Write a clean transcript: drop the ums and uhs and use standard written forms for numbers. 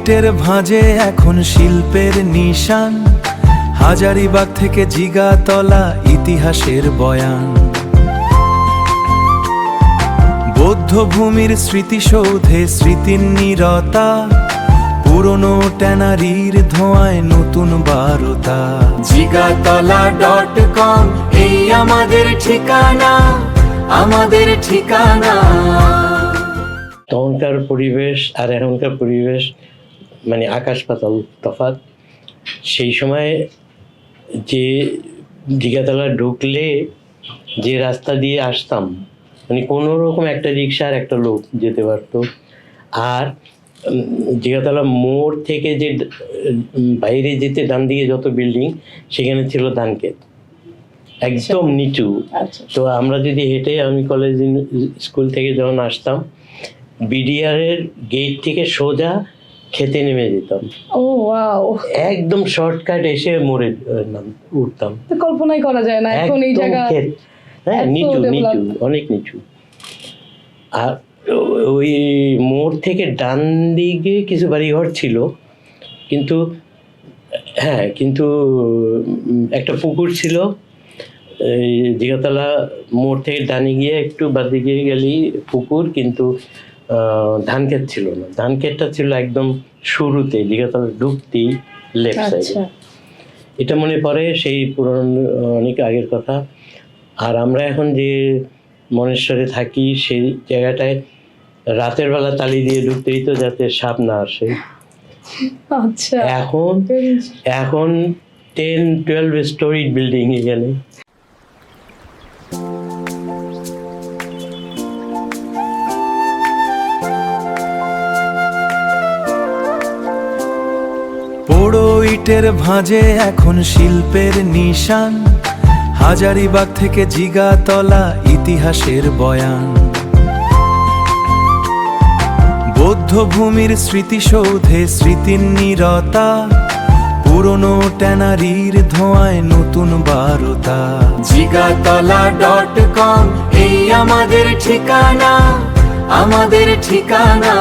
ইটের ভাঁজে এখন শিল্পের নিশান, হাজারিবাগ থেকে জিগাতলা ইতিহাসের বয়ান। বৌদ্ধভূমির স্মৃতিসৌধে স্মৃতির নীরতা, পুরনো ট্যানারির ধোঁয়ায় নতুন বারতা। jigatala.com এই আমাদের ঠিকানা, আমাদের ঠিকানা। তখনকার পরিবেশ আর এখনকার পরিবেশ মানে আকাশ পাতাল তফাৎ। সেই সময় যে জিগাতলা ঢুকলে যে রাস্তা দিয়ে আসতাম, মানে কোনো রকম একটা রিক্সা আর একটা লোক যেতে পারতো। আর জিগাতলা মোড় থেকে যে বাইরে যেতে ডান দিকে যত বিল্ডিং, সেখানে ছিল ধানক্ষেত, একদম নিচু। তো আমরা যদি হেঁটে, আমি কলেজ স্কুল থেকে যখন আসতাম, বিডিআরের গেট থেকে সোজা খেতে নেমে যেতাম। ও ওয়াও, একদম শর্টকাট এসে মোড়ে উঠতাম। কল্পনাই করা যায় না এখন এই জায়গা। হ্যাঁ, নিচু নিচু, অনেক নিচু। আর ওই মোড় থেকে ডান দিকে কিছু বাড়িঘর ছিল, কিন্তু একটা পুকুর ছিল। এই জিগাতলা মোড় থেকে ডানে গিয়ে একটু বাদিকে গেলেই পুকুর, কিন্তু ধানক্ষেত ছিল না। ধানক্ষেতটা ছিল একদম শুরুতে, জিগাতলা ঢুকতেই লেফট সাইডে। এটা মনে পড়ে, সেই পুরনো অনেক আগের কথা। আর আমরা এখন যে মনেশ্বরে থাকি, সেই জায়গাটায় রাতের বেলা তালি দিয়ে ঢুকতে দিত যাতে সাপ না আসে। আচ্ছা, এখন 10-12 স্টোরি বিল্ডিং এখানে। পোড়ো ইটের ভাঁজে এখন শিল্পের নিশান, হাজারিবাগ থেকে জিগাতলা ইতিহাসের বয়ান। বৌদ্ধভূমির স্মৃতিসৌধে স্মৃতির নীরতা, পুরনো ট্যানারির ধোঁয়ায় নতুন বারতা। jigatala.com এই আমাদের ঠিকানা, আমাদের ঠিকানা।